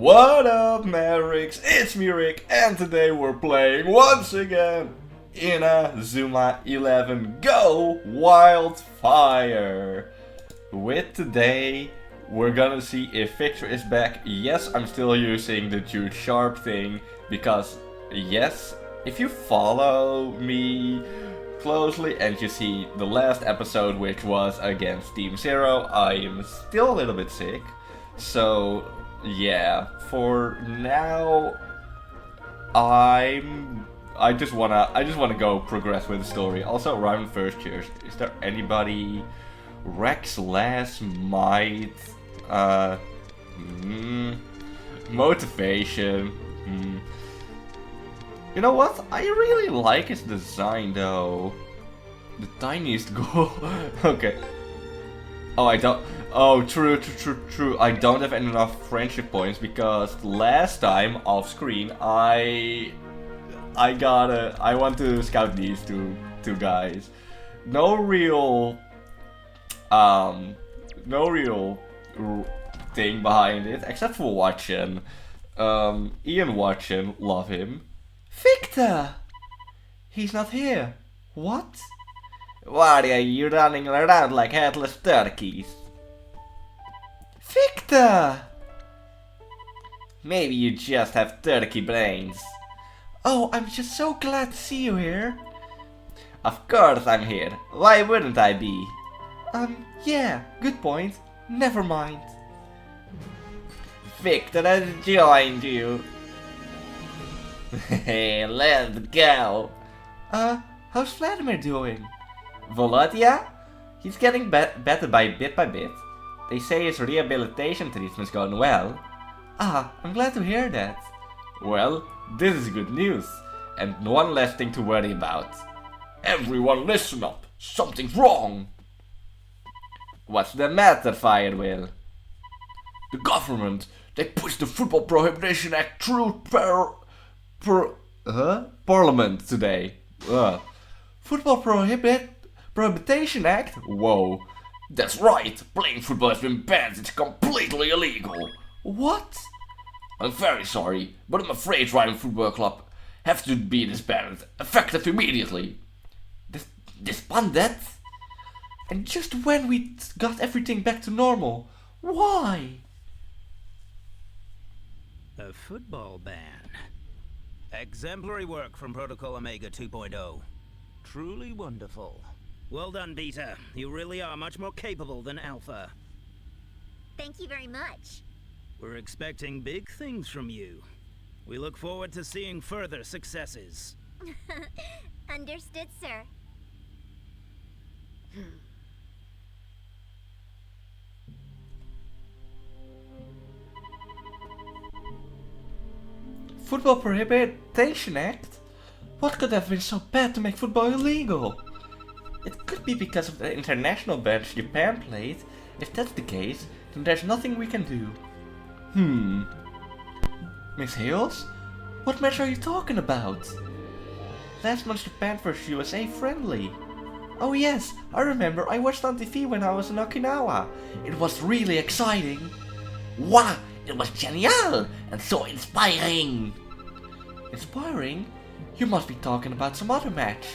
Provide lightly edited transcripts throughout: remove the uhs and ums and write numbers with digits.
What up, Mavericks? It's me, Rick, and today we're playing once again Inazuma 11 Go Wildfire. With today, we're gonna see if Victor is back. Yes, I'm still using the Jude Sharp thing because, yes, if you follow me closely and you see the last episode, which was against Team Zero, I am still a little bit sick. So yeah, for now, I just wanna go progress with the story. Also, round first here. Is there anybody? Rex, Lass, Might, Motivation. You know what? I really like his design though. The tiniest goal. Okay. Oh, I don't. Oh, true. I don't have enough friendship points because last time off screen I want to scout these two guys. No real thing behind it except for Watson. Ian Watson, love him. Victor! He's not here. What? Why are you running around like headless turkeys? Victor! Maybe you just have turkey brains. Oh, I'm just so glad to see you here. Of course I'm here. Why wouldn't I be? Yeah, good point. Never mind. Victor has joined you. Hey, let's go. How's Vladimir doing? Volodia? He's getting better by bit. They say his rehabilitation treatment's going well. Ah, I'm glad to hear that. Well, this is good news, and one less thing to worry about. Everyone listen up, something's wrong. What's the matter, Firewheel? The government, they pushed the Football Prohibition Act through Parliament today. Football Prohibition Act? Whoa. That's right, playing football has been banned, it's completely illegal. What? I'm very sorry, but I'm afraid Ryan Football Club have to be disbanded, effective immediately. Disbanded? And just when we got everything back to normal. Why? A football ban. Exemplary work from Protocol Omega 2.0. Truly wonderful. Well done, Beta. You really are much more capable than Alpha. Thank you very much. We're expecting big things from you. We look forward to seeing further successes. Understood, sir. Football Prohibition Act? What could have been so bad to make football illegal? It could be because of the international match Japan played. If that's the case, then there's nothing we can do. Miss Hales? What match are you talking about? Last month's Japan vs USA friendly. Oh yes, I remember, I watched on TV when I was in Okinawa. It was really exciting. Wow, it was genial and so inspiring. Inspiring? You must be talking about some other match.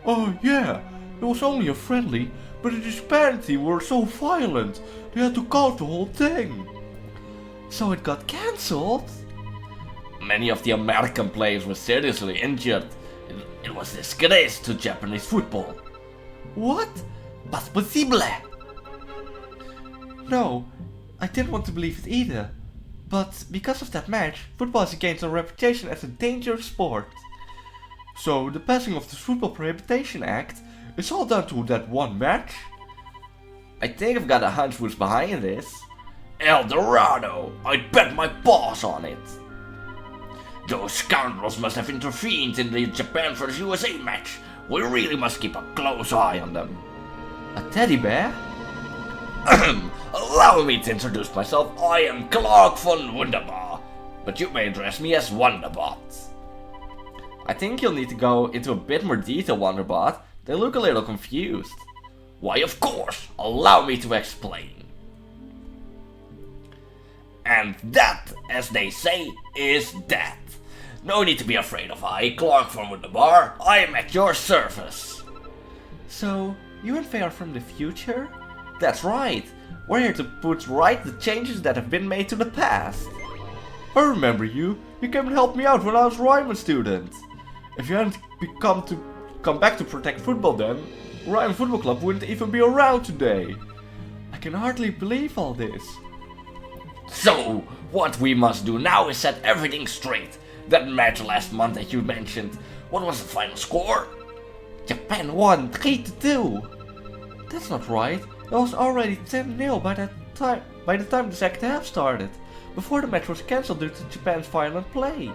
Oh yeah, it was only a friendly, but the Japan team were so violent, they had to cut the whole thing. So it got cancelled? Many of the American players were seriously injured. It was a disgrace to Japanese football. What? Pas possible? No, I didn't want to believe it either. But because of that match, football has gained a reputation as a dangerous sport. So the passing of the Football Prohibition Act is all down to that one match? I think I've got a hunch who's behind this. El Dorado! I'd bet my paws on it! Those scoundrels must have intervened in the Japan vs USA match. We really must keep a close eye on them. A teddy bear? Allow me to introduce myself. I am Clark von Wunderbar, but you may address me as Wonderbot. I think you'll need to go into a bit more detail, Wonderbot. They look a little confused. Why, of course. Allow me to explain. And that, as they say, is that. No need to be afraid of I, Clark from the bar. I am at your service. So, you and Faye are from the future? That's right. We're here to put right the changes that have been made to the past. I remember you. You came and helped me out when I was a Ryman student. If you hadn't come back to protect football then, Ryman Football Club wouldn't even be around today. I can hardly believe all this. So, what we must do now is set everything straight. That match last month that you mentioned, what was the final score? Japan won 3-2. That's not right. It was already 10-0 by the time the second half started, before the match was cancelled due to Japan's violent play.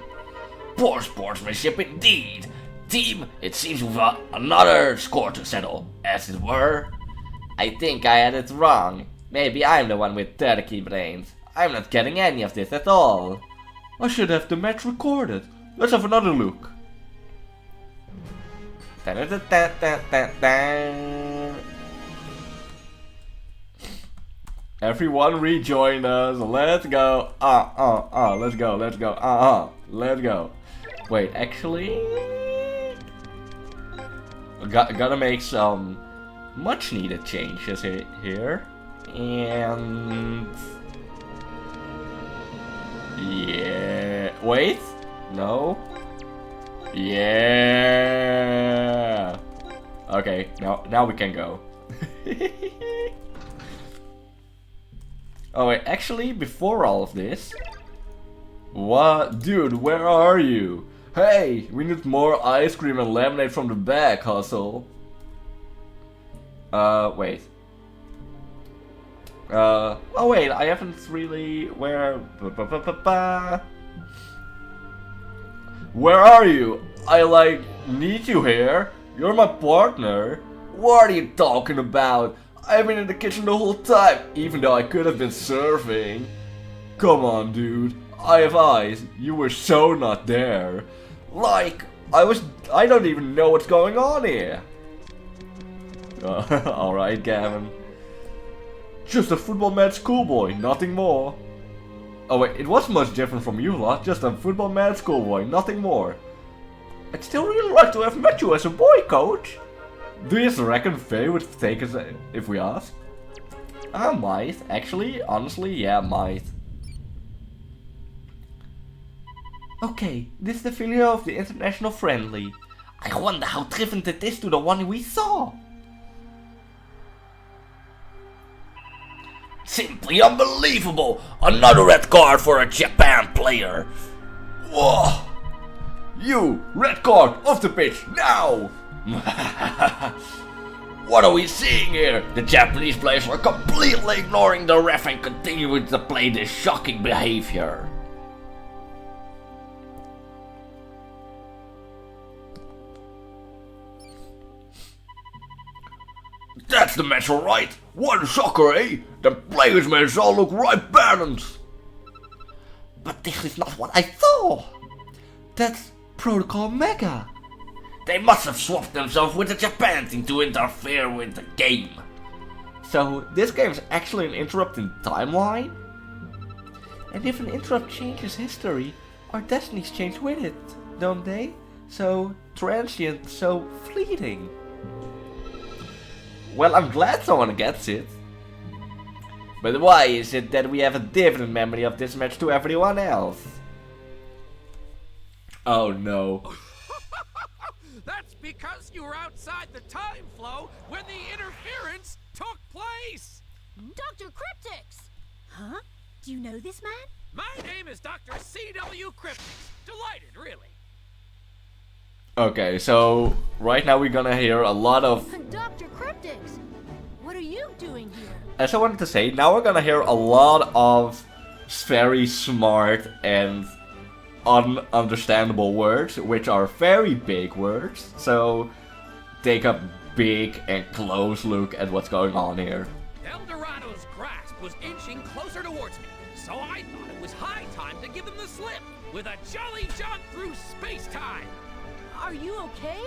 Poor sportsmanship indeed. Team, it seems we've got another score to settle, as it were. I think I had it wrong. Maybe I'm the one with turkey brains. I'm not getting any of this at all. I should have the match recorded. Let's have another look. Everyone rejoin us. Let's go. Let's go. Let's go. Let's go. Wait, actually, gotta make some much needed changes here. And yeah, wait, no, yeah. Okay, now we can go. Oh wait, actually, before all of this, what, dude? Where are you? Hey, we need more ice cream and lemonade from the back, hustle. Wait. Oh wait, I haven't really... Where are you? I need you here. You're my partner. What are you talking about? I've been in the kitchen the whole time, even though I could have been serving. Come on, dude. I have eyes. You were so not there. I don't even know what's going on here. Alright, Gavin. Just a football mad schoolboy, nothing more. Oh wait, it was much different from you lot, just a football mad schoolboy, nothing more. I'd still really like to have met you as a boy, coach. Do you reckon Faye would take us if we asked? I might, actually, honestly, yeah, might. Okay, this is the video of the international friendly. I wonder how different it is to the one we saw. Simply unbelievable! Another red card for a Japan player! Whoa! You! Red card! Off the pitch! Now! What are we seeing here? The Japanese players were completely ignoring the ref and continuing to play this shocking behavior. That's the match, alright? What a shocker, eh? The players made us all look right balanced. But this is not what I thought. That's Protocol Mega. They must have swapped themselves with the Japan team to interfere with the game. So this game is actually an interrupt in timeline? And if an interrupt changes history, our destinies change with it, don't they? So transient, so fleeting. Well, I'm glad someone gets it. But why is it that we have a different memory of this match to everyone else? Oh no. That's because you were outside the time flow when the interference took place! Dr. Cryptix! Huh? Do you know this man? My name is Dr. C.W. Cryptix. Delighted, really. Okay, so right now we're gonna hear a lot of... Dr. Cryptix! What are you doing here? As I wanted to say, now we're gonna hear a lot of very smart and ununderstandable words, which are very big words. So take a big and close look at what's going on here. El Dorado's grasp was inching closer towards me, so I thought it was high time to give them the slip with a jolly jaunt through space-time. Are you okay?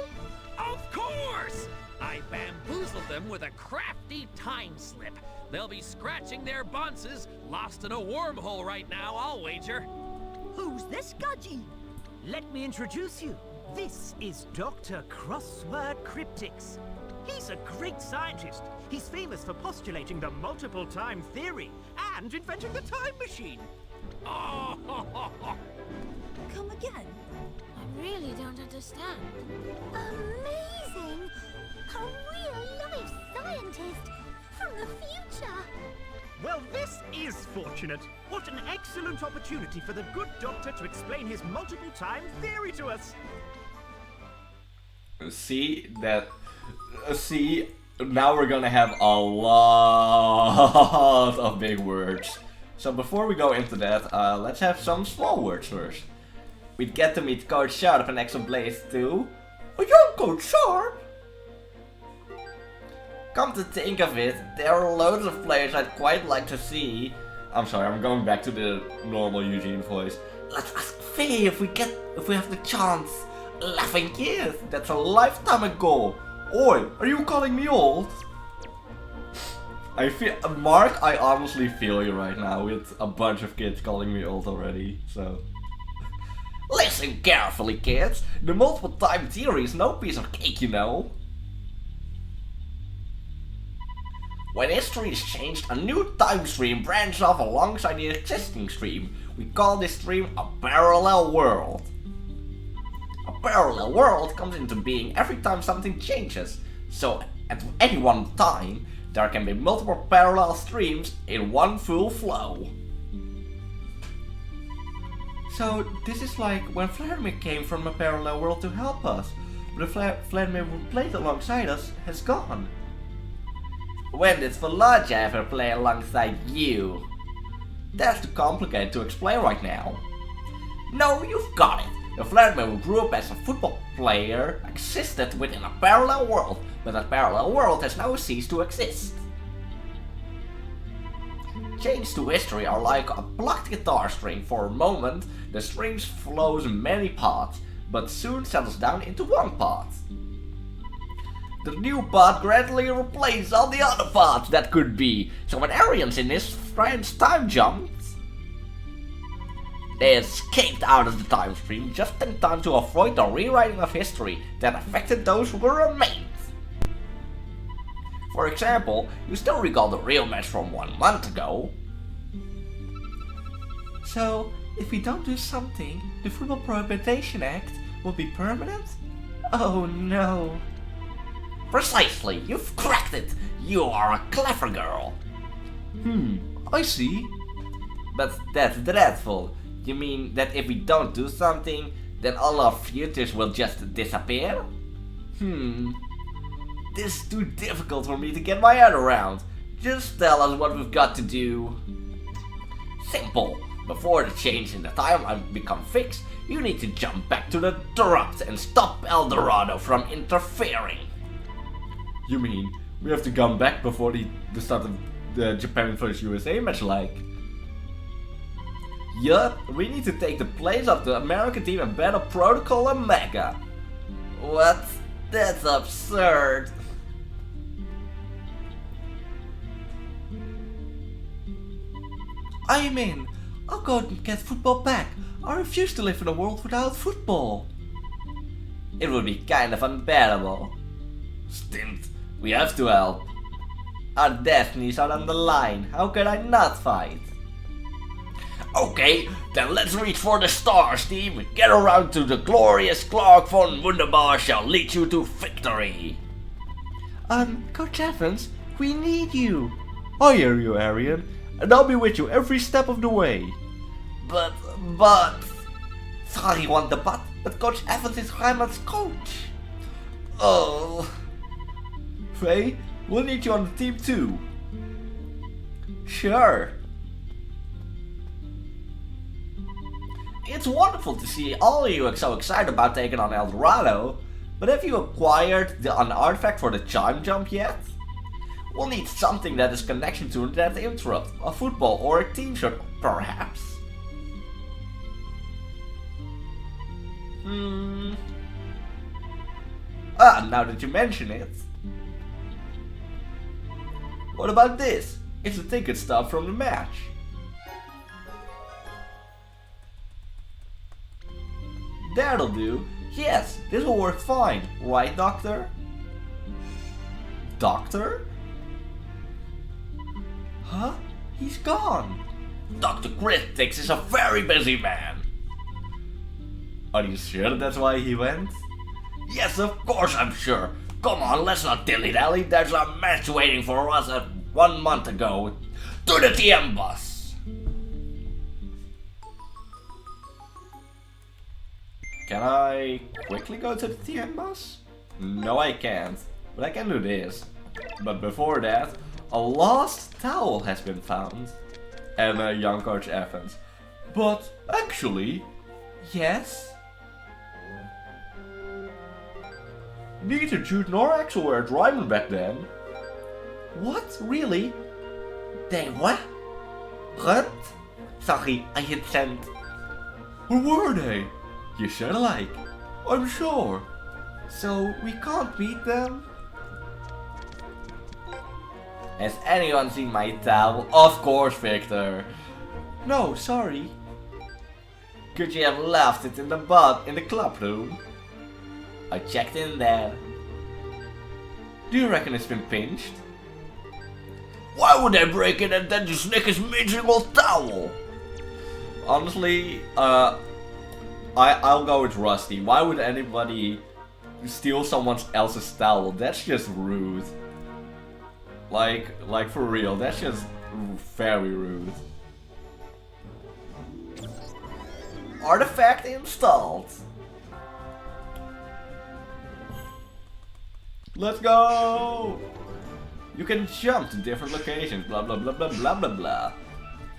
Of course! I bamboozled them with a crafty time slip, They'll be scratching their bonces, lost in a wormhole right now, I'll wager. Who's this gadgy? Let me introduce you. This is Dr. Crossword Cryptics. He's a great scientist. He's famous for postulating the multiple time theory and inventing the time machine. Oh, Come again? I really don't understand. Amazing! A real-life scientist from the future! Well, this is fortunate. What an excellent opportunity for the good doctor to explain his multiple time theory to us. See, now we're gonna have a lot of big words. So before we go into that, let's have some small words first. We get to meet Coach Sharp and Exo Blaze too. A young Coach Sharp? Come to think of it, there are loads of players I'd quite like to see. I'm sorry, I'm going back to the normal Eugene voice. Let's ask Faye if we have the chance. Laughing yes, that's a lifetime ago. Oi, are you calling me old? I feel, Mark, I honestly feel you right now with a bunch of kids calling me old already, so. Listen carefully, kids. The multiple time theory is no piece of cake, you know. When history is changed, a new time stream branches off alongside the existing stream. We call this stream a parallel world. A parallel world comes into being every time something changes, so at any one time, there can be multiple parallel streams in one full flow. So this is like when Vladimir came from a parallel world to help us, but the Vladimir who played alongside us has gone. When did Volodya ever play alongside you? That's too complicated to explain right now. No, you've got it. The Vladimir who grew up as a football player existed within a parallel world, but that parallel world has now ceased to exist. Changes to history are like a plucked guitar string. For a moment, the string flows many paths, but soon settles down into one path. The new path gradually replaces all the other paths that could be, so when Arians in his friend's time jumped, they escaped out of the time stream just in time to avoid the rewriting of history that affected those who remained. For example, you still recall the real match from 1 month ago. So, if we don't do something, the Football Prohibition Act will be permanent? Oh no. Precisely, you've cracked it! You are a clever girl! I see. But that's dreadful. You mean that if we don't do something, then all our futures will just disappear? This is too difficult for me to get my head around. Just tell us what we've got to do. Simple. Before the change in the timeline become fixed, you need to jump back to the Disrupt and stop Eldorado from interfering. You mean we have to come back before the start of the Japan vs USA match like? Yup, we need to take the place of the American team and battle Protocol Omega. What? That's absurd. I'm in. I'll go and get football back. I refuse to live in a world without football. It would be kind of unbearable. Stint, we have to help. Our destinies are on the line. How can I not fight? Okay, then let's reach for the stars, team. Get around to the glorious Clark von Wunderbar shall lead you to victory. Coach Evans, we need you. I hear you, Arian, and I'll be with you every step of the way. But... Sorry, want the but Coach Evans is Heimat's coach. Oh... Faye, we'll need you on the team too. Sure. It's wonderful to see all of you so excited about taking on Eldorado, but have you acquired an artifact for the chime jump yet? We'll need something that is connection to that interrupt, a football or a team shirt, perhaps. Now that you mention it. What about this? It's the ticket stub from the match. That'll do. Yes, this will work fine. Right, Doctor? Doctor? Huh? He's gone. Dr. Cryptix is a very busy man. Are you sure that's why he went? Yes, of course I'm sure. Come on, let's not dilly-dally. There's a match waiting for us at 1 month ago. To the TM bus. Can I quickly go to the TM bus? No, I can't. But I can do this. But before that, a lost towel has been found. And young Coach Evans. But actually, yes. Neither Jude nor Axel were at Ryman back then. What? Really? They what? What? Sorry, I hit send. Who were they? You should like. I'm sure. So we can't meet them? Has anyone seen my towel? Of course, Victor. No, sorry. Could you have left it in the club room? I checked in there. Do you reckon it's been pinched? Why would they break it and then just nick his miserable towel? Honestly, I'll go with Rusty. Why would anybody steal someone else's towel? That's just rude. Like for real, that's just very rude. Artifact installed. Let's go! You can jump to different locations, blah blah blah blah blah blah blah.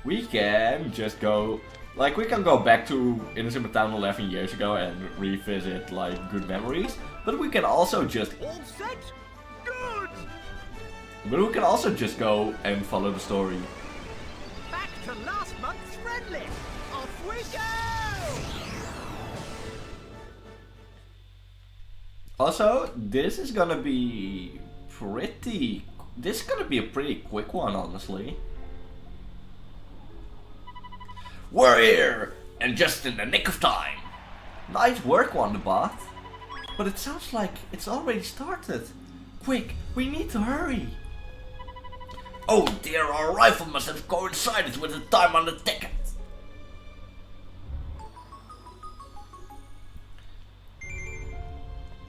We can just go, like we can go back to Inazuma Town 11 years ago and revisit like good memories, but we can also just All set? Good! But we can also just go and follow the story. Back to last month's friend list. Off we go! Also, this is gonna be this is gonna be a pretty quick one, honestly. We're here! And just in the nick of time! Nice work, Wonderbot. But it sounds like it's already started. Quick, we need to hurry. Oh dear, our arrival must have coincided with the time on the ticket.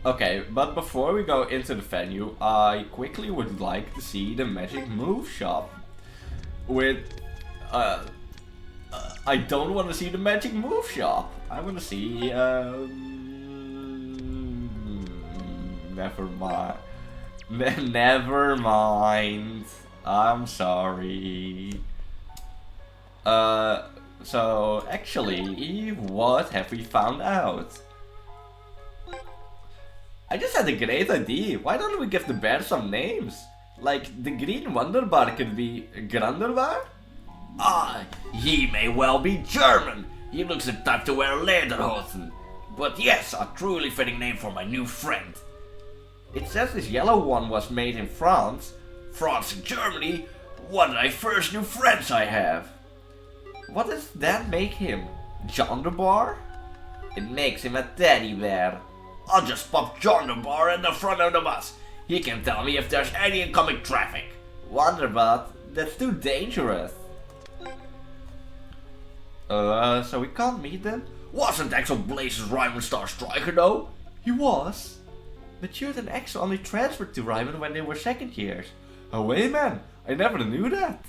Okay, but before we go into the venue, I quickly would like to see the Magic Move Shop. With, I don't want to see the Magic Move Shop. I want to see, never mind. Never mind. I'm sorry. So actually, what have we found out? I just had a great idea. Why don't we give the bear some names? Like, the green Wonderbar could be Granderbar? Ah, he may well be German. He looks the type to wear lederhosen. But yes, a truly fitting name for my new friend. It says this yellow one was made in France. France and Germany? What a first new friends I have. What does that make him? John the Bar? It makes him a teddy bear. I'll just pop John the Bar at the front of the bus. He can tell me if there's any incoming traffic. Wonderbot, that's too dangerous. So we can't meet them? Wasn't Axel Blaze's Ryman Star Striker though? He was. But Jude and Axel only transferred to Ryman when they were second years. Oh wait man, I never knew that.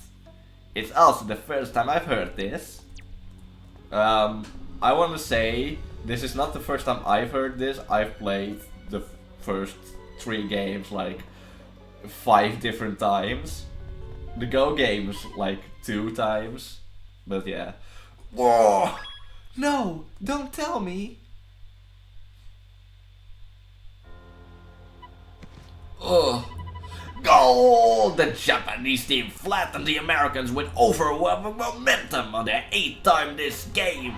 It's also the first time I've heard this. I want to say, this is not the first time I've heard this. I've played the first 3 games like 5 different times. The Go games like 2 times. But yeah. Whoa! No, don't tell me. Ugh. Goal! The Japanese team flattened the Americans with overwhelming momentum on their 8th time this game.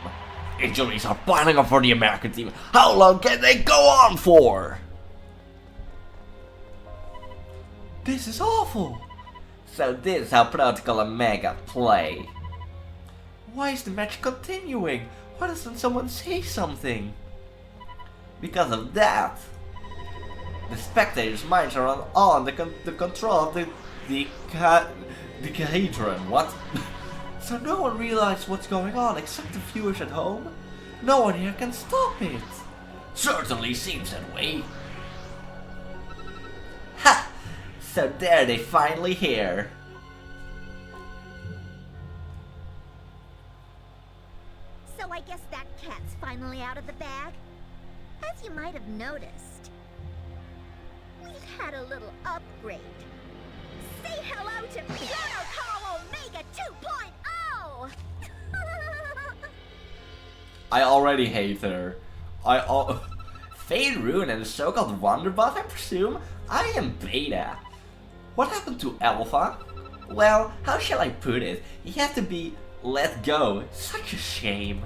Injuries are piling up for the American team. How long can they go on for? This is awful. So this is how Protocol Omega play. Why is the match continuing? Why doesn't someone say something? Because of that. The spectators' minds are on the control of the Cahedron. What? So no one realizes what's going on except the viewers at home? No one here can stop it. Certainly seems that way. Ha! So there they finally here. So I guess that cat's finally out of the bag. As you might have noticed, we've had a little upgrade. Say hello to Protocol Omega 2.0! I already hate her. Fade Rune and the so-called Wonderbot, I presume? I am Beta. What happened to Alpha? Well, how shall I put it? He had to be let go. Such a shame.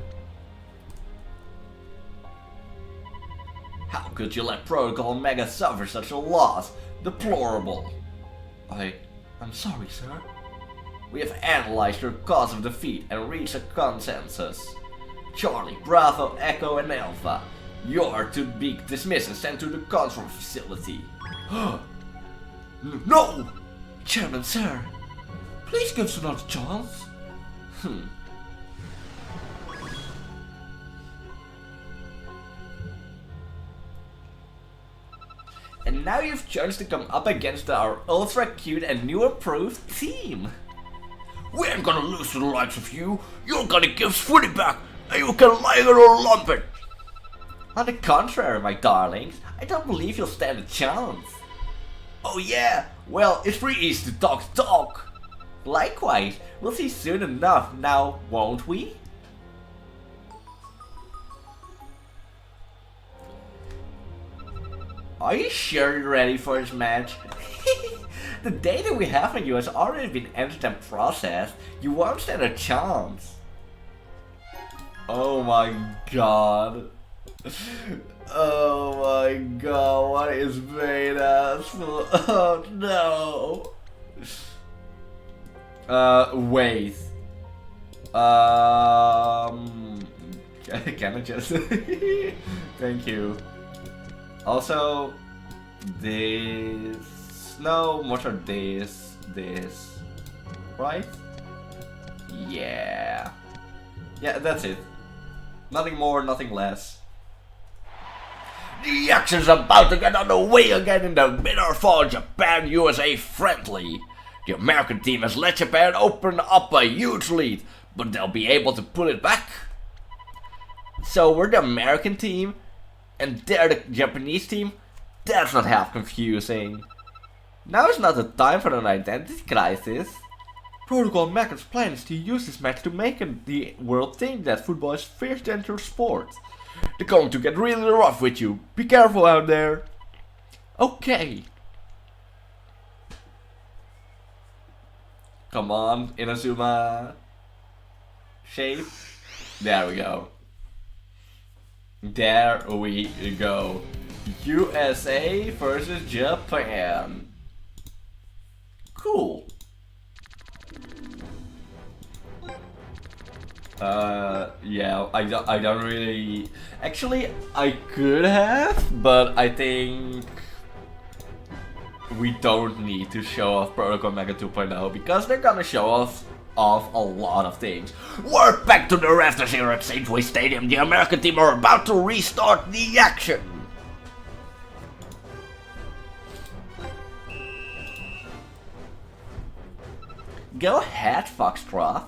How could you let Protocol Omega suffer such a loss? Deplorable. I'm sorry, sir. We have analyzed your cause of defeat and reached a consensus. Charlie, Bravo, Echo and Alpha, you're to be dismissed and sent to the control facility. No! Chairman, sir, please give us another chance. And now you've chosen to come up against our ultra cute and new approved team. We ain't gonna lose to the likes of you. You're gonna give us footy back and you can lie it or lump it. On the contrary, my darlings, I don't believe you'll stand a chance. Oh yeah? Well, it's pretty easy to talk. Likewise, we'll see soon enough now, won't we? Are you sure you're ready for this match? The data we have on you has already been entered and processed. You won't stand a chance. Oh my god. Oh my god, what is Beta? Oh no. Wait. Can I just... Thank you. Also, this... No, much of this. Right? Yeah. Yeah, that's it. Nothing more, nothing less. The action's about to get underway again in the Midor Japan USA friendly. The American team has let Japan open up a huge lead, but they'll be able to pull it back. So we're the American team, and they're the Japanese team? That's not half confusing. Now is not the time for an identity crisis. Protocol Omega's plan is to use this match to make the world think that football is a fierce dangerous sport. They're going to get really rough with you. Be careful out there. Okay. Come on, Inazuma. Shape. There we go. There we go. USA versus Japan. Cool. Yeah, I don't really... Actually, I could have, but I think we don't need to show off Protocol Omega 2.0 because they're gonna show off a lot of things. We're back to the rafters here at St. Louis Stadium. The American team are about to restart the action. Go ahead, Foxtrot.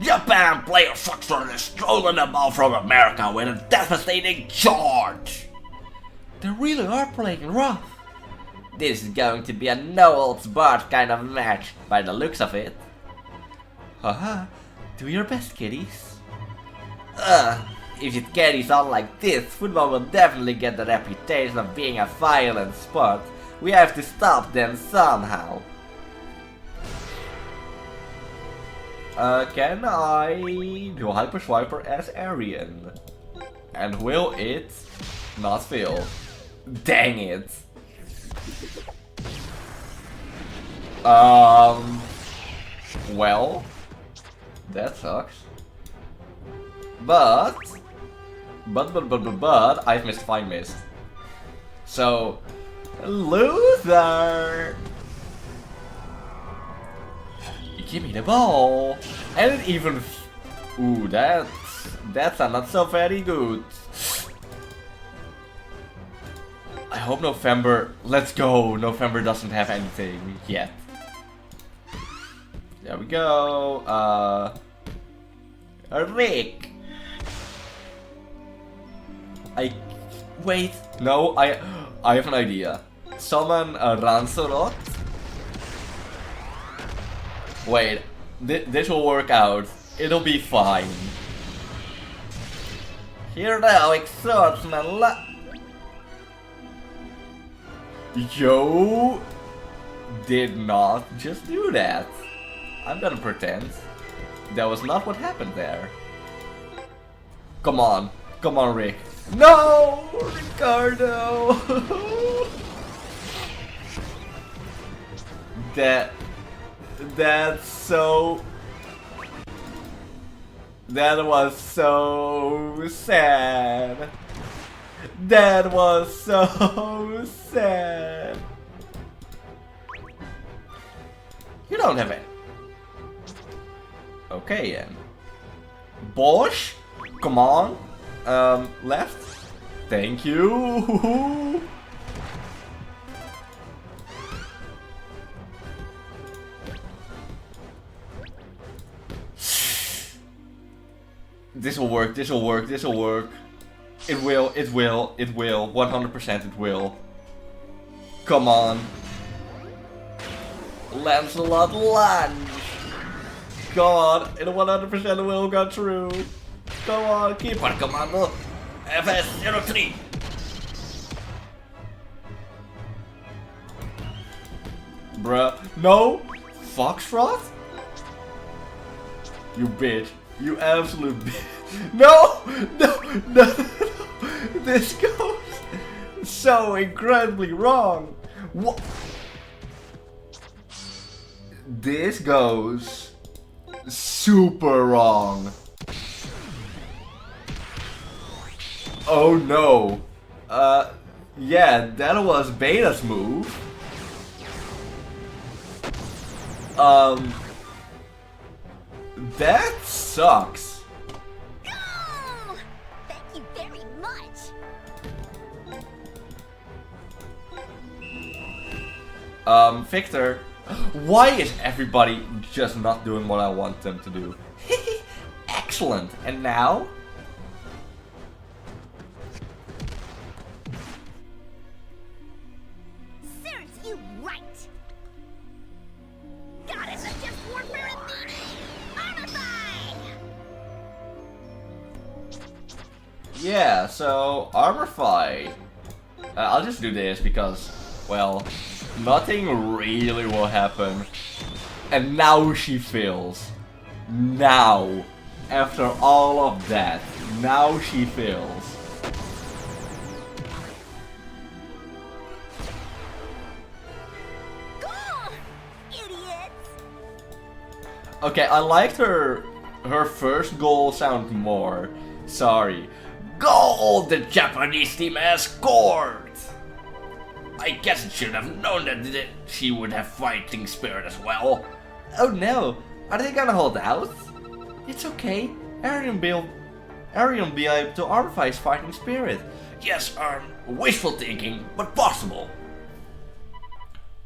Japan player Foxtrot is stolen the ball from America with a devastating charge. They really are playing rough. This is going to be a no-holds-barred kind of match, by the looks of it. Haha, do your best, kiddies. If it carries on like this, football will definitely get the reputation of being a violent sport. We have to stop them somehow. Can I do Hyper Swiper as Arian? And will it not fail? Dang it. Well, that sucks. But I've missed Fine Mist. So, loser! Give me the ball! And it even... Ooh, that's not so very good. I hope November... Let's go! November doesn't have anything yet. There we go. Rick! Wait, no, I have an idea. Summon a Ransorot. Wait, this will work out. It'll be fine. Here now, swordsman. Yo did not just do that. I'm gonna pretend that was not what happened there. Come on, Rick. No, Ricardo. That's so. That was so sad. That was so sad. You don't have it. Okay then. Bosch? Come on. Left. Thank you. This will work, this will work, this will work. It will, 100% it will. Come on. Lancelot lunge. Come on, it 100% will go through. Come on, keep on commando. FS03. Bruh, no. Foxtrot? You bitch. You absolute bitch. No! This goes so incredibly wrong. What? This goes super wrong. Oh no. Yeah, that was Beta's move. That sucks. Oh, thank you very much. Victor, why is everybody just not doing what I want them to do? Excellent. And now? Serves you right. Goddess of just warfare and meaning. Armify! Yeah, so Armorify. I'll just do this because, well, nothing really will happen. And now she fails. Now, after all of that, now she fails. Gah! Idiots! Okay, I liked her first goal sound more. Sorry. Goal! The Japanese team has scored! I guess it should have known that she would have fighting spirit as well. Oh no, are they gonna hold out? It's okay, Arion be able to Armify his fighting spirit. Yes, wishful thinking, but possible.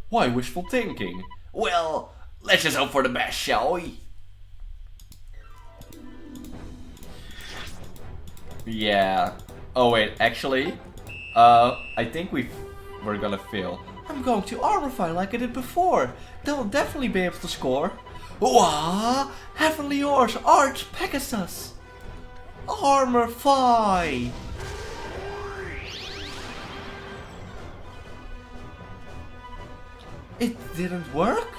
Why wishful thinking? Well, let's just hope for the best, shall we? Yeah. Oh wait, actually, I think we're gonna fail. I'm going to Armorify like I did before. They'll definitely be able to score. Wah! Heavenly Horse, Arch Pegasus! Armorify! It didn't work?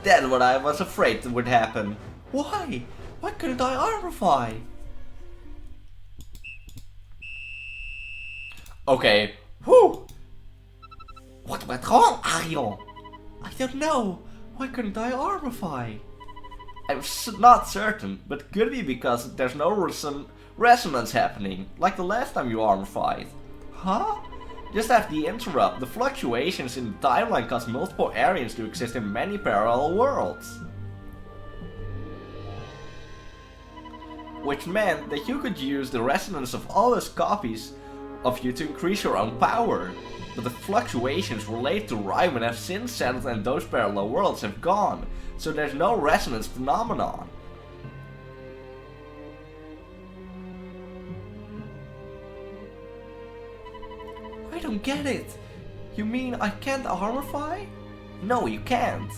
That's what I was afraid would happen. Why? Why couldn't I Armorify? Okay, Whew! What went wrong, Arion? I don't know. Why couldn't I armorify? I'm not certain, but could be because there's no resonance happening, like the last time you armorified. Huh? Just after the interrupt, the fluctuations in the timeline cause multiple Arians to exist in many parallel worlds. Which meant that you could use the resonance of all those copies of you to increase your own power. But the fluctuations related to Ryman have since settled and those parallel worlds have gone, so there's no resonance phenomenon. I don't get it. You mean I can't armorify? No, you can't.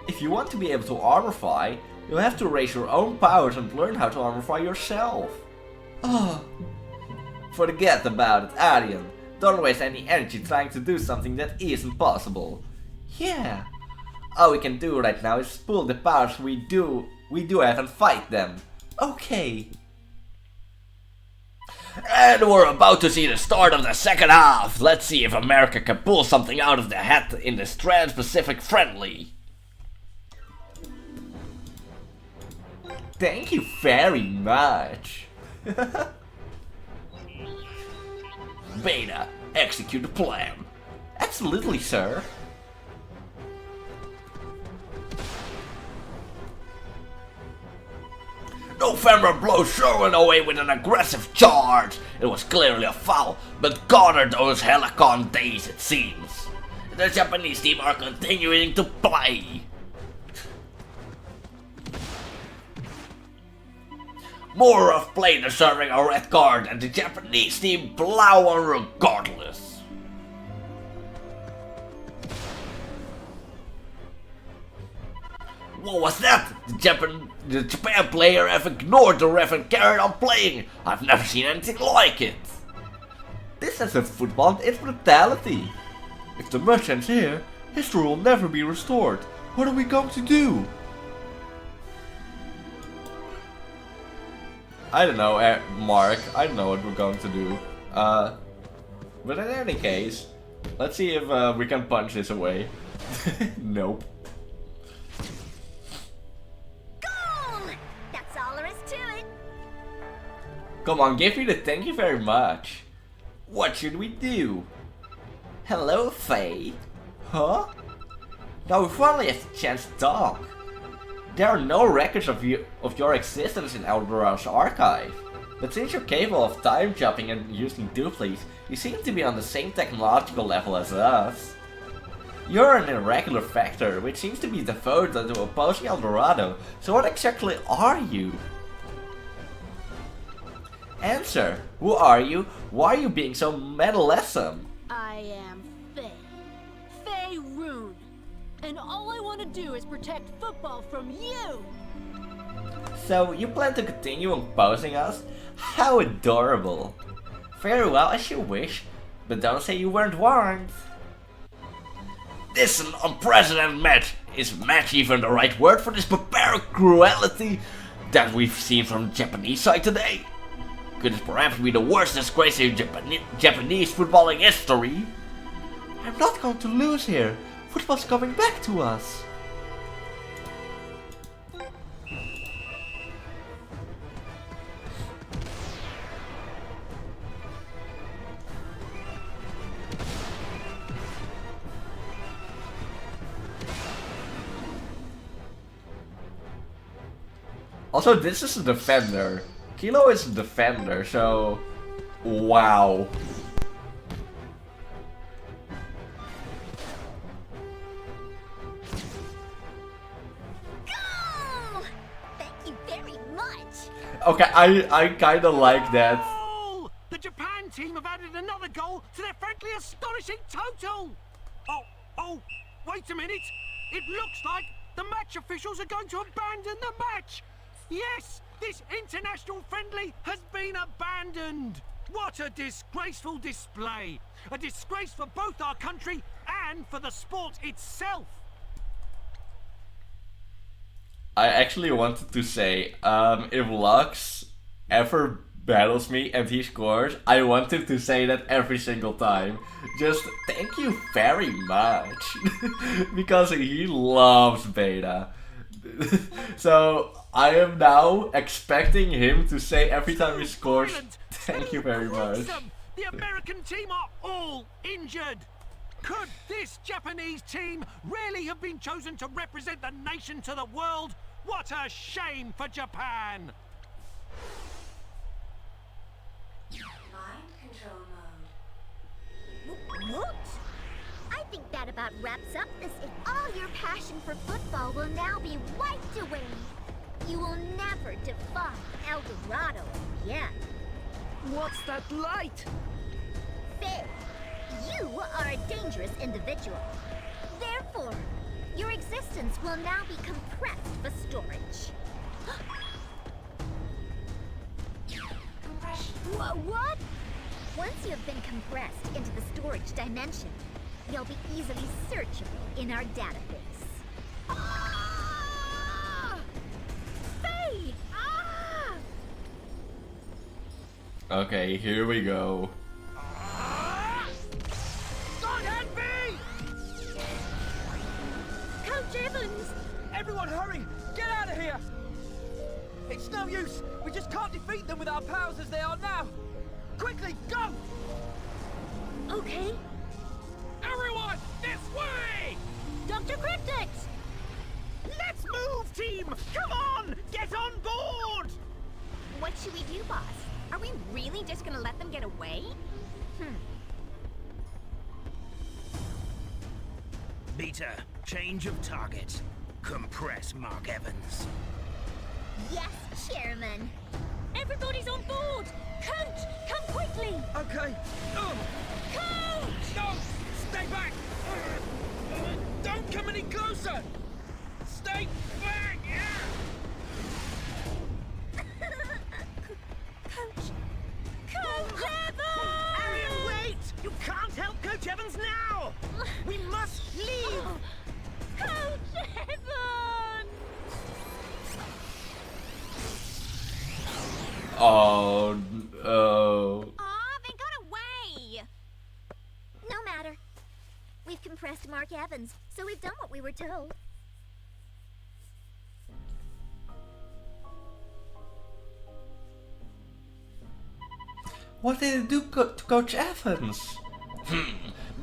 If you want to be able to armorify, you'll have to raise your own powers and learn how to armorify yourself. Ugh. Forget about it, Arion. Don't waste any energy trying to do something that isn't possible. Yeah. All we can do right now is pull the powers we do have and fight them. Okay. And we're about to see the start of the second half. Let's see if America can pull something out of the hat in this Trans-Pacific friendly. Thank you very much. Beta, execute the plan. Absolutely, sir. November blows Sherwin away with an aggressive charge. It was clearly a foul, but garnered those Helicon days it seems. The Japanese team are continuing to play. More rough play deserving a red card, and the Japanese team plow on regardless. What was that? The Japan player have ignored the ref and carried on playing. I've never seen anything like it. This isn't football, it's brutality. If the match ends here, history will never be restored. What are we going to do? I don't know, Mark. I don't know what we're going to do. But in any case, let's see if we can punch this away. Nope. Goal! That's all there is to it. Come on, give me the thank you very much. What should we do? Hello, Faye. Huh? Now we finally have the chance to talk. There are no records of your existence in Eldorado's archive. But since you're capable of time jumping and using duplies, you seem to be on the same technological level as us. You're an irregular factor, which seems to be devoted to opposing Eldorado, so what exactly are you? Answer! Who are you? Why are you being so meddlesome? I am Faye. Faye Rune. And all I want to do is protect football from you! So, you plan to continue opposing us? How adorable! Very well, as you wish, but don't say you weren't warned. This is an unprecedented match. Is match even the right word for this barbaric cruelty that we've seen from the Japanese side today? Could this perhaps be the worst disgrace in Japanese footballing history? I'm not going to lose here. Football's coming back to us. Also, this is a defender. Kilo is a defender, so... Wow. Goal! Thank you very much. Okay, I kinda like that. Goal! The Japan team have added another goal to their frankly astonishing total! Oh, wait a minute! It looks like the match officials are going to abandon the match! Yes, this international friendly has been abandoned! What a disgraceful display! A disgrace for both our country and for the sport itself! I actually wanted to say, if Lux ever battles me and he scores, I want him to say that every single time. Just thank you very much. Because he loves Beta. So I am now expecting him to say every time he scores, thank you very much. The American team are all injured. Could this Japanese team really have been chosen to represent the nation to the world? What a shame for Japan! Mind control mode. What? I think that about wraps up this. All your passion for football will now be wiped away. You will never defy El Dorado again. What's that light? Faye, you are a dangerous individual. Therefore, your existence will now be compressed for storage. Compression. What? Once you have been compressed into the storage dimension, you'll be easily searchable in our database. Ah! Faye! Ah! Okay, here we go. God help me! Coach Evans! Everyone hurry! Get out of here! It's no use! We just can't defeat them with our powers as they are now! Quickly, go! Okay. Everyone, this way! Dr. Cryptics! Let's move, team! Come on! Get on board! What should we do, boss? Are we really just gonna let them get away? Beta, change of target. Compress Mark Evans. Yes, Chairman. Everybody's on board! Coach, come quickly! Okay. Coach! No! Stay back! Don't come any closer! Stay back! Coach! Coach Evans! Arian, wait! You can't help Coach Evans now! We must leave! Coach Evans! Oh, Aw, they got away! No matter. We've compressed Mark Evans, so we've done what we were told. what did it do to Coach Evans?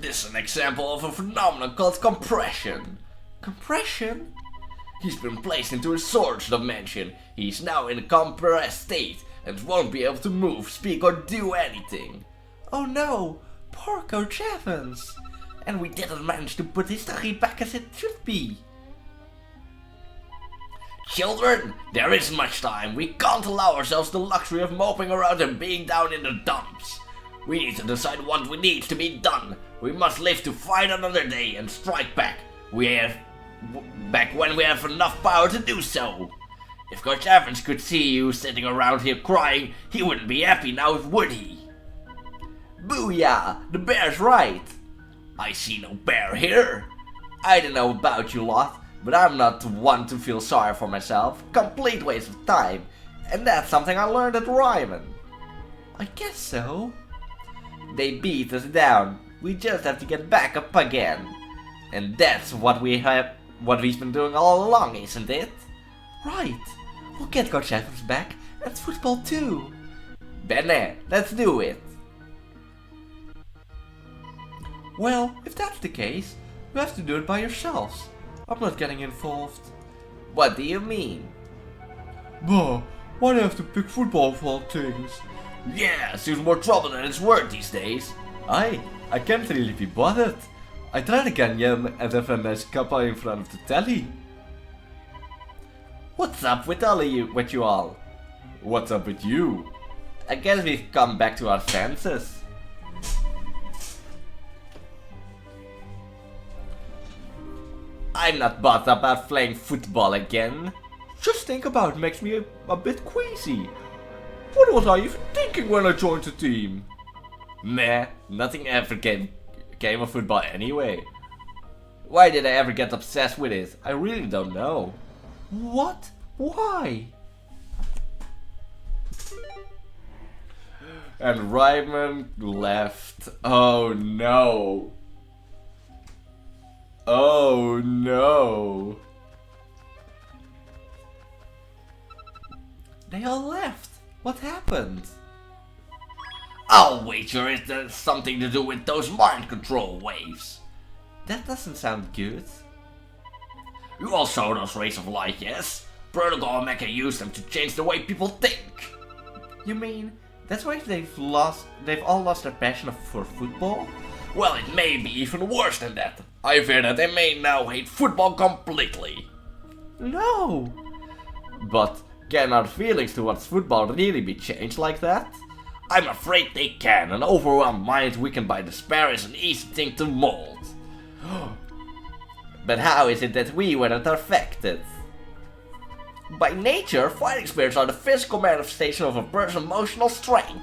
This is an example of a phenomenon called compression. Compression? He's been placed into a storage dimension. He's now in a compressed state and won't be able to move, speak or do anything. Oh no, poor Coach Evans. And we didn't manage to put history back as it should be. Children, there isn't much time. We can't allow ourselves the luxury of moping around and being down in the dumps. We need to decide what we need to be done. We must live to fight another day and strike back. Back when we have enough power to do so. If Coach Evans could see you sitting around here crying, he wouldn't be happy now, would he? Booyah, the bear's right. I see no bear here. I don't know about you lot, but I'm not one to feel sorry for myself. Complete waste of time. And that's something I learned at Ryman. I guess so. They beat us down. We just have to get back up again. And that's what we've been doing all along, isn't it? Right. We'll get Coach Evans back. That's football too. Bene, let's do it. Well, if that's the case, you have to do it by yourselves. I'm not getting involved. What do you mean? Bah, why do I have to pick football of all things? Yeah, seems more trouble than it's worth these days. I can't really be bothered. I tried again and have a nice cuppa in front of the telly. What's up with you all? What's up with you? I guess we've come back to our senses. I'm not bothered about playing football again. Just think about it makes me a bit queasy. What was I even thinking when I joined the team? Meh, nothing ever came of football anyway. Why did I ever get obsessed with it? I really don't know. What? Why? And Ryman left. Oh no. Oh no. They all left. What happened? I'll wager it has something to do with those mind control waves. That doesn't sound good. You all saw those rays of light, yes? Protocol Omega used them to change the way people think. You mean that's why they've all lost their passion for football? Well, it may be even worse than that. I fear that they may now hate football completely. No! But can our feelings towards football really be changed like that? I'm afraid they can. An overwhelmed mind weakened by despair is an easy thing to mold. But how is it that we weren't affected? By nature, fighting spirits are the physical manifestation of a person's emotional strength.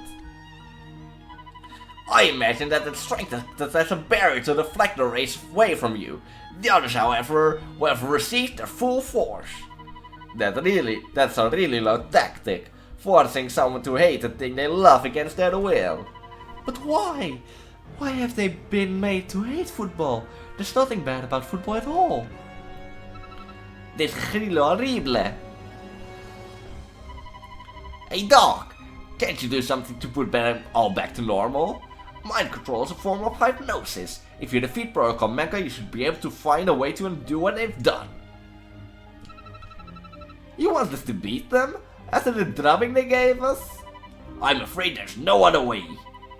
I imagine that it's strength that has a barrier to deflect the rays away from you. The others, however, will have received their full force. That's a really low tactic, forcing someone to hate the thing they love against their will. But why? Why have they been made to hate football? There's nothing bad about football at all. This grillo horrible. Hey dog, can't you do something to put them all back to normal? Mind control is a form of hypnosis. If you defeat Protocol Mecha, you should be able to find a way to undo what they've done. You want us to beat them? After the drubbing they gave us? I'm afraid there's no other way.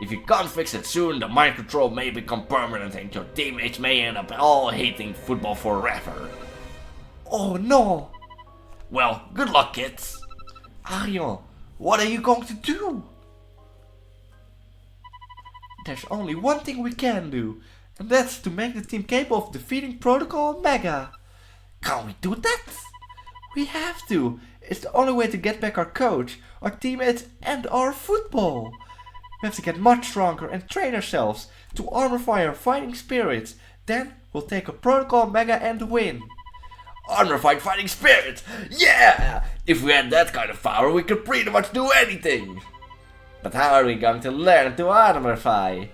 If you can't fix it soon, the mind control may become permanent and your teammates may end up all hating football forever. Oh no! Well, good luck, kids. Arion, what are you going to do? There's only one thing we can do, and that's to make the team capable of defeating Protocol Omega. Can we do that? We have to. It's the only way to get back our coach, our teammates, and our football. We have to get much stronger and train ourselves to armor fire fighting spirits. Then we'll take a Protocol Omega and win. Armor fighting spirits! Yeah! If we had that kind of power, we could pretty much do anything. But how are we going to learn to armorify?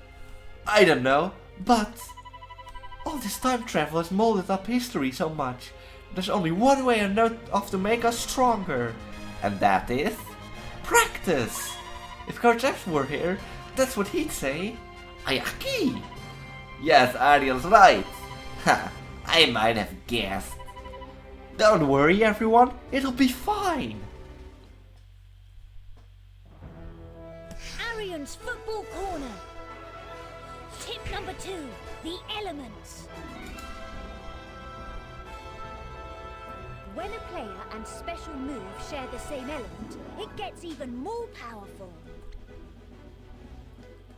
I don't know, but all this time travel has molded up history so much. There's only one way I know of to make us stronger, and that is practice. If Coach F were here, that's what he'd say. Ayaki! Yes, Ariel's right. Ha, I might have guessed. Don't worry everyone, it'll be fine. Arion's Football Corner. Tip number 2, the elements. When a player and special move share the same element, it gets even more powerful.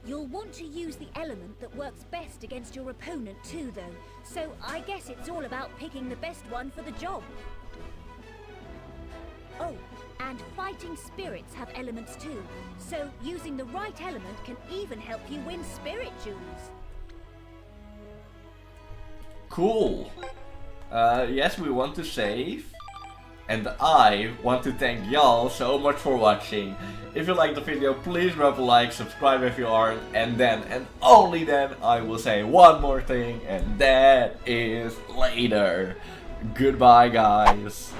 You'll want to use the element that works best against your opponent too though, so I guess it's all about picking the best one for the job. Oh, and fighting spirits have elements too, so using the right element can even help you win spirit duels. Cool. Yes, we want to save. And I want to thank y'all so much for watching. If you liked the video, please drop a like, subscribe if you aren't, and then, and only then, I will say one more thing, and that is later. Goodbye, guys.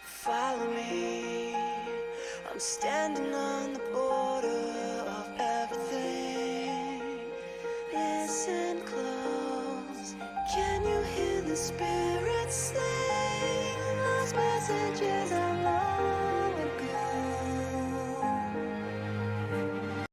Follow me, I'm standing on the border of everything. Listen close, can you hear the spirits sing those messages?